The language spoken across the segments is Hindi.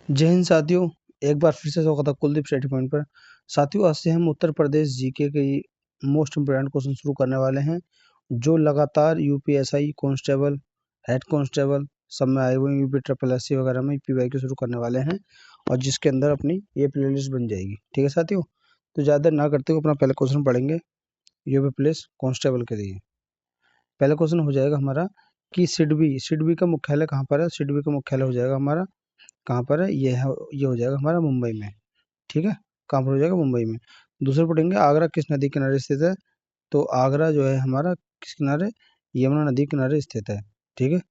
जय हिंद साथियों। एक बार फिर से स्वागत है कुलदीप स्टडी पॉइंट पर। साथियों, आज से हम उत्तर प्रदेश जीके के मोस्ट इम्पोर्टेंट क्वेश्चन शुरू करने वाले हैं, जो लगातार यूपीएसआई कांस्टेबल, हेड कांस्टेबल सब में आए हुए यूपी ट्रिपल एससी वगैरह में पीवाई के शुरू करने वाले हैं, और जिसके अंदर अपनी ये प्लेलिस्ट बन जाएगी। ठीक है साथियों, तो ज़्यादा ना करते हुए अपना पहला क्वेश्चन पढ़ेंगे यूपी पुलिस कांस्टेबल के लिए। पहला क्वेश्चन हो जाएगा हमारा कि सिडबी का मुख्यालय कहाँ पर है। सिडबी का मुख्यालय हो जाएगा हमारा कहाँ पर है, ये हो जाएगा हमारा मुंबई में। ठीक है, कहाँ पर हो जाएगा, मुंबई में। दूसरा पढ़ेंगे आगरा किस नदी किनारे स्थित है। तो आगरा जो है हमारा किस किनारे, यमुना नदी किनारे स्थित है। ठीक है,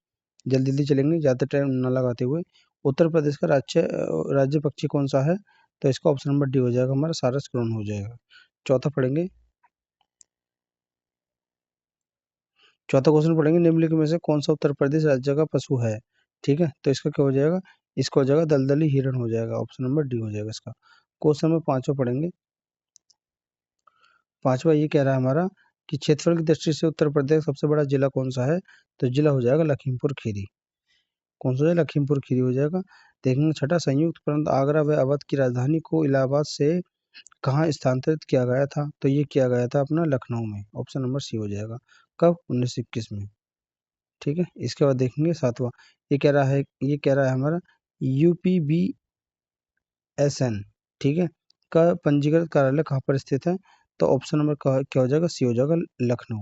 जल्दी जल्दी चलेंगे, ज़्यादा टाइम ना लगाते हुए। उत्तर प्रदेश का राज्य पक्षी कौन सा है। तो इसका ऑप्शन नंबर डी हो जाएगा हमारा सारस क्रोन हो जाएगा। चौथा पढ़ेंगे, चौथा क्वेश्चन पढ़ेंगे, निम्नलिखित में से कौन सा उत्तर प्रदेश राज्य का पशु है। ठीक है, तो इसका क्या हो जाएगा, इसका हो जाएगा दलदली हिरण हो जाएगा। ऑप्शन नंबर डी हो जाएगा इसका। क्वेश्चन नंबर पांचवा पढ़ेंगे। पांचवा ये कह रहा है हमारा कि क्षेत्रफल की दृष्टि से उत्तर प्रदेश सबसे बड़ा जिला कौन सा है। तो जिला हो जाएगा लखीमपुर खीरी। कौन सा है, लखीमपुर खीरी हो जाएगा। देखेंगे छठा, संयुक्त प्रांत आगरा व अवध की राजधानी को इलाहाबाद से कहाँ स्थानांतरित किया गया था। तो ये किया गया था अपना लखनऊ में। ऑप्शन नंबर सी हो जाएगा। कब, 1921 में। ठीक है, इसके बाद देखेंगे सातवां, ये कह रहा है हमारा यूपीबीएसएन, ठीक है, का पंजीकृत कार्यालय कहाँ पर स्थित है। तो ऑप्शन नंबर क्या हो जाएगा, सी हो जाएगा लखनऊ।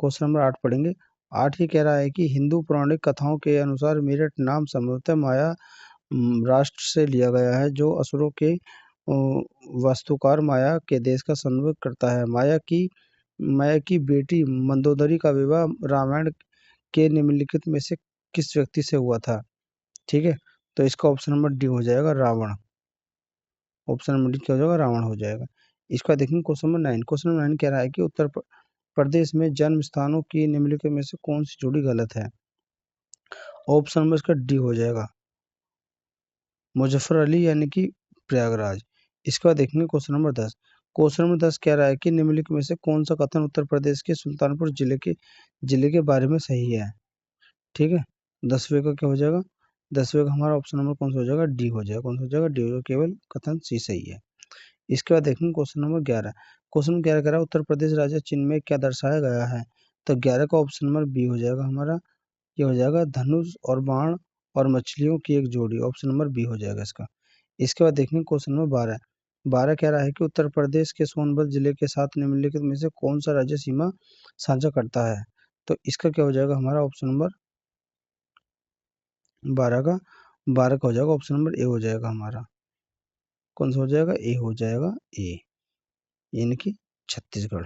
क्वेश्चन नंबर 8 पढ़ेंगे। 8 ये कह रहा है कि हिंदू पौराणिक कथाओं के अनुसार मेरठ नाम संभवतः माया राष्ट्र से लिया गया है, जो असुरों के वास्तुकार माया के देश का संदर्भ करता है। माया की बेटी मंदोदरी का विवाह रामायण के निम्नलिखित में से किस व्यक्ति से हुआ था। ठीक है, तो इसका ऑप्शन नंबर डी हो जाएगा रावण। ऑप्शन नंबर डी क्या हो जाएगा, रावण हो जाएगा। इसका देखेंगे क्वेश्चन नंबर 9। क्वेश्चन नंबर 9 कह रहा है कि उत्तर प्रदेश में जन्म स्थानों की निम्नलिखित में से कौन सी जोड़ी गलत है। ऑप्शन नंबर इसका डी हो जाएगा मुजफ्फर अली यानी कि प्रयागराज। इसके बाद देखेंगे क्वेश्चन नंबर 10। क्वेश्चन नंबर 10 कह रहा है कि निम्नलिखित में से कौन सा कथन उत्तर प्रदेश के सुल्तानपुर जिले के बारे में सही है। ठीक है, 10वें का क्या हो जाएगा, 10वें का हमारा ऑप्शन नंबर कौन सा हो जाएगा, डी हो जाएगा। कौन सा हो जाएगा, डी हो जाएगा, केवल कथन सी सही है। इसके बाद देखेंगे क्वेश्चन नंबर 11। क्वेश्चन नंबर 11 कह रहा है उत्तर प्रदेश राज्य चिन्ह में क्या दर्शाया गया है। तो 11 का ऑप्शन नंबर बी हो जाएगा हमारा, ये हो जाएगा धनुष और बाण और मछलियों की एक जोड़ी। ऑप्शन नंबर बी हो जाएगा इसका। इसके बाद देखेंगे क्वेश्चन नंबर 12। 12 कह रहा है कि उत्तर प्रदेश के सोनभद्र जिले के साथ निम्नलिखित में से कौन सा राज्य सीमा साझा करता है। तो इसका क्या हो जाएगा हमारा ऑप्शन नंबर 12 का हो जाएगा ऑप्शन नंबर ए हो जाएगा हमारा। कौन सा हो जाएगा, ए हो जाएगा, ए यानी कि छत्तीसगढ़।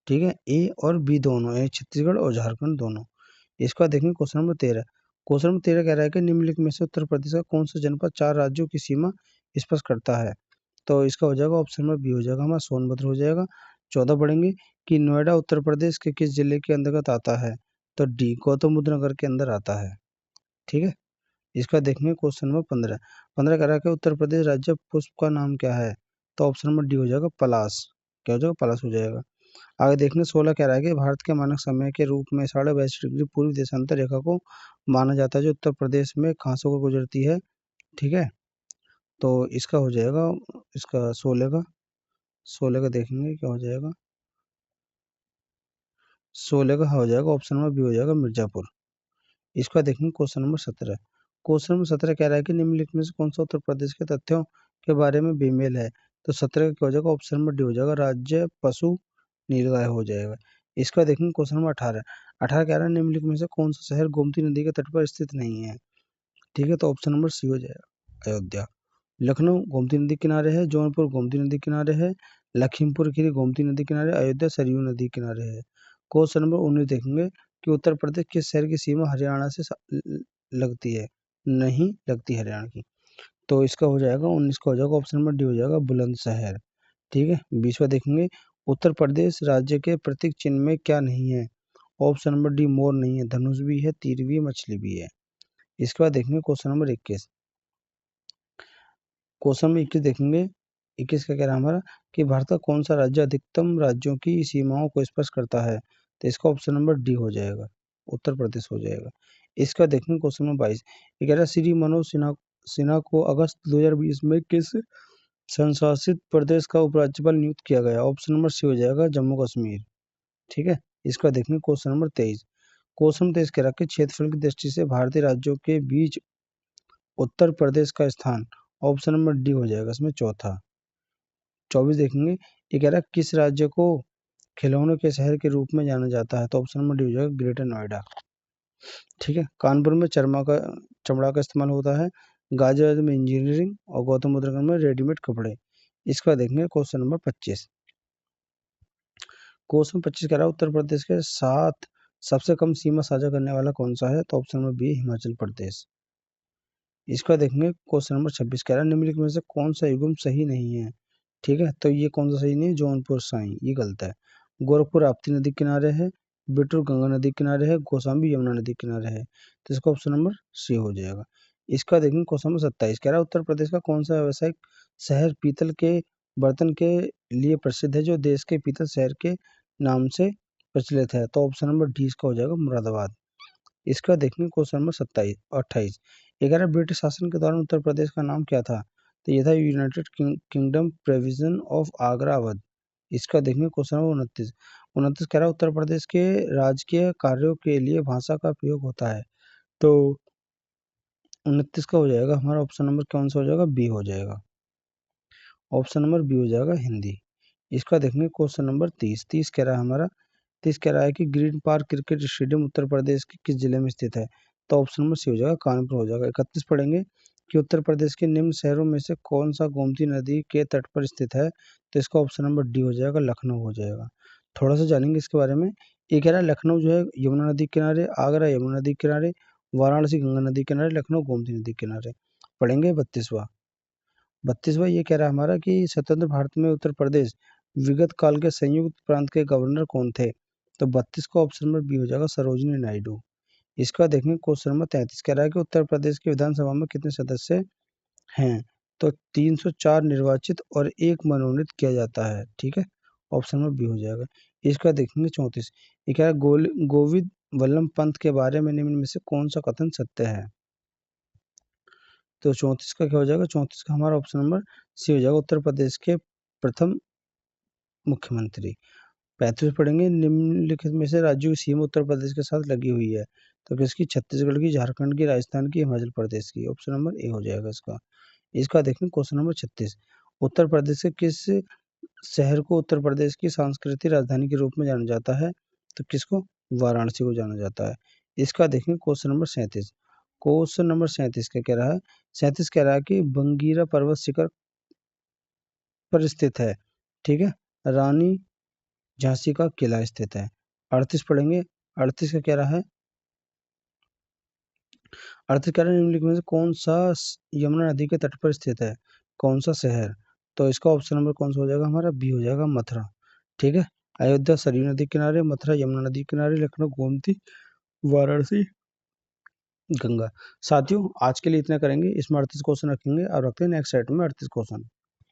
ठीक है, ए और बी दोनों है, छत्तीसगढ़ और झारखंड दोनों। इसका देखेंगे क्वेश्चन नंबर 13। क्वेश्चन नंबर 13 कह रहा है कि निम्नलिखित में से उत्तर प्रदेश का कौन सा जनपद 4 राज्यों की सीमा स्पष्ट करता है। तो इसका हो जाएगा ऑप्शन नंबर बी हो जाएगा हमारा सोनभद्र हो जाएगा। 14 पढ़ेंगे कि नोएडा उत्तर प्रदेश के किस जिले के अंतर्गत आता है। तो डी गौतम बुद्ध नगर के अंदर आता है। ठीक है, इसका देखेंगे क्वेश्चन नंबर 15। 15 कह रहा है कि उत्तर प्रदेश राज्य पुष्प का नाम क्या है। तो ऑप्शन नंबर डी हो जाएगा पलाश। क्या हो जाएगा, पलाश हो जाएगा। आगे देखने 16 कह रहा है कि भारत के मानक समय के रूप में 22.5 डिग्री पूर्व देशांतर रेखा को माना जाता है, जो उत्तर प्रदेश में कहाँ से होकर गुजरती है। ठीक है, तो इसका हो जाएगा, इसका 16 का देखेंगे क्या हो जाएगा, 16 का हो जाएगा ऑप्शन नंबर बी हो जाएगा मिर्जापुर। इसका देखेंगे क्वेश्चन नंबर 17। क्वेश्चन नंबर 17 कह रहा है कि निम्नलिखित में से कौन सा उत्तर प्रदेश के तथ्यों के बारे में बेमेल है। तो 17 का क्या हो जाएगा, ऑप्शन नंबर डी हो जाएगा राज्य पशु नीलगाय हो जाएगा। इसका देखेंगे क्वेश्चन नंबर 18। 18 कह रहा है निम्नलिखित में से कौन सा शहर गोमती नदी के तट पर स्थित नहीं है। ठीक है, तो ऑप्शन नंबर सी हो जाएगा अयोध्या। लखनऊ गोमती नदी किनारे है, जौनपुर गोमती नदी किनारे है, लखीमपुर खीरी गोमती नदी किनारे, अयोध्या सरयू नदी किनारे है। क्वेश्चन नंबर 19 देखेंगे कि उत्तर प्रदेश किस शहर की सीमा हरियाणा से लगती है। नहीं लगती हरियाणा की। तो इसका हो जाएगा 19 का हो जाएगा ऑप्शन नंबर डी हो जाएगा बुलंदशहर। ठीक है, 20वां देखेंगे उत्तर प्रदेश राज्य के प्रतीक चिन्ह में क्या नहीं है। ऑप्शन नंबर डी मोर नहीं है, धनुष भी है, तीर भी है, मछली भी है। इसके बाद देखेंगे क्वेश्चन नंबर 21। क्वेश्चन नंबर 21 देखेंगे, 21 का कह रहा है हमारा कि भारत का कौन सा राज्य अधिकतम राज्यों की सीमाओं को स्पष्ट करता है। तो इसका ऑप्शन नंबर डी हो जाएगा, उत्तर प्रदेश हो जाएगा। इसका देखेंगे क्वेश्चन नंबर 22। ये कह रहा है श्री मनोज सिन्हा सिन्हा को अगस्त 2020 में किस संशासित प्रदेश का उपराज्यपाल नियुक्त किया गया? ऑप्शन नंबर सी हो जाएगा जम्मू कश्मीर। ठीक है, इसका देखेंगे क्वेश्चन नंबर 23। क्वेश्चन नंबर 23 कह रहा है कि क्षेत्रफल की दृष्टि से भारतीय राज्यों के बीच उत्तर प्रदेश का स्थान, ऑप्शन नंबर डी हो जाएगा इसमें चौथा। 24 देखेंगे, ये कह रहा है किस राज्य को खिलौनों के शहर के रूप में जाना जाता है? तो ऑप्शन नंबर डी हो जाएगा ग्रेटर नोएडा। ठीक है, कानपुर में चमड़ा का इस्तेमाल होता है, गाजियाबाद में इंजीनियरिंग और गौतम बुद्ध नगर में रेडीमेड कपड़े। इसका देखेंगे क्वेश्चन नंबर 25। क्वेश्चन 25 कह रहा है उत्तर प्रदेश के साथ सबसे कम सीमा साझा करने वाला कौन सा है? तो option number B Himachal Pradesh. इसका देखेंगे क्वेश्चन नंबर 26 कह रहा है निम्नलिखित में से कौन सा युग्म सही नहीं है? ठीक है, तो ये कौन सा सही नहीं है? जौनपुर साई, ये गलत है। गोरखपुर राप्ती नदी किनारे है, बिटूर गंगा नदी किनारे है, कौशाम्बी यमुना नदी किनारे है। तो इसका ऑप्शन नंबर सी हो जाएगा। इसका देखेंगे क्वेश्चन नंबर 27 कह रहा है उत्तर प्रदेश का कौन सा व्यावसायिक शहर पीतल के बर्तन के लिए प्रसिद्ध है जो देश के पीतल शहर के नाम से प्रचलित है? तो ऑप्शन नंबर डी इसका हो जाएगा मुरादाबाद। इसका देखेंगे क्वेश्चन नंबर 28। 11 ब्रिटिश शासन के दौरान उत्तर प्रदेश का नाम क्या था? तो यह था United kingdom provision of Agra Awadh. इसका देखेंगे क्वेश्चन नंबर 29। 29 कह रहा है उत्तर प्रदेश के राजकीय कार्यों के लिए भाषा का प्रयोग होता है। तो 29 का हो जाएगा हमारा ऑप्शन नंबर कौन सा हो जाएगा? बी हो जाएगा। ऑप्शन नंबर बी हो जाएगा हिंदी। इसका देखेंगे क्वेश्चन नंबर 30। 30 कह रहा है हमारा 30 कह रहा है कि green park cricket stadium Uttar Pradesh के किस जिले में स्थित है? तो ऑप्शन नंबर सी हो जाएगा कानपुर हो जाएगा। 31 पढ़ेंगे कि उत्तर प्रदेश के निम्न शहरों में से कौन सा गोमती नदी के तट पर स्थित है? तो इसका ऑप्शन नंबर डी हो जाएगा लखनऊ हो जाएगा। थोड़ा सा जानेंगे इसके बारे में। ये कह रहा है लखनऊ जो है यमुना नदी के किनारे, आगरा यमुना नदी के किनारे, वाराणसी गंगा नदी के किनारे, लखनऊ गोमती नदी के किनारे। पढ़ेंगे 32वां। 32वां ये कह रहा है हमारा कि स्वतंत्र भारत में उत्तर प्रदेश विगत काल के संयुक्त प्रांत के गवर्नर कौन थे? तो 32 का ऑप्शन नंबर बी हो जाएगा सरोजिनी नायडू। इसका देखेंगे क्वेश्चन नंबर 33 कह रहा है कि उत्तर प्रदेश की विधानसभा में कितने सदस्य हैं? तो 304 निर्वाचित और 1 मनोनीत किया जाता है। ठीक है, ऑप्शन नंबर बी हो जाएगा। इसका देखेंगे 34। ये कह रहा है गोविंद वल्लभ पंत के बारे में निम्न में से कौन सा कथन सत्य है? तो 34 का क्या हो जाएगा? 34 का हमारा ऑप्शन नंबर सी हो जाएगा उत्तर प्रदेश के प्रथम मुख्यमंत्री। 35 पढ़ेंगे निम्नलिखित में से राज्यों की सीमा उत्तर प्रदेश के साथ लगी हुई है। तो किसकी? छत्तीसगढ़ की, झारखंड की, राजस्थान की, हिमाचल प्रदेश की। ऑप्शन नंबर ए हो जाएगा इसका। इसका देखें क्वेश्चन नंबर 36। उत्तर प्रदेश के किस शहर को उत्तर प्रदेश की सांस्कृतिक राजधानी के रूप में जाना जाता है? तो किसको? वाराणसी को जाना जाता है। इसका देखें क्वेश्चन नंबर 37। क्वेश्चन नंबर 37 का कह रहा है 37 कह रहा है कि बंगीरा पर्वत शिखर पर स्थित है। ठीक है, रानी झांसी का किला स्थित है। 38 पढ़ेंगे। 38 का कह रहा है 38 कह रहा है निम्नलिखित में से कौन सा यमुना नदी के तट पर स्थित है? कौन सा शहर? तो इसका ऑप्शन नंबर कौन सा हो जाएगा हमारा? बी हो जाएगा मथुरा। ठीक है, अयोध्या सरयू नदी किनारे, मथुरा यमुना नदी किनारे, लखनऊ गोमती, वाराणसी गंगा। साथियों आज के लिए इतना करेंगे, इसमें 38 क्वेश्चन रखेंगे और रखते हैं नेक्स्ट सेट में 38 क्वेश्चन।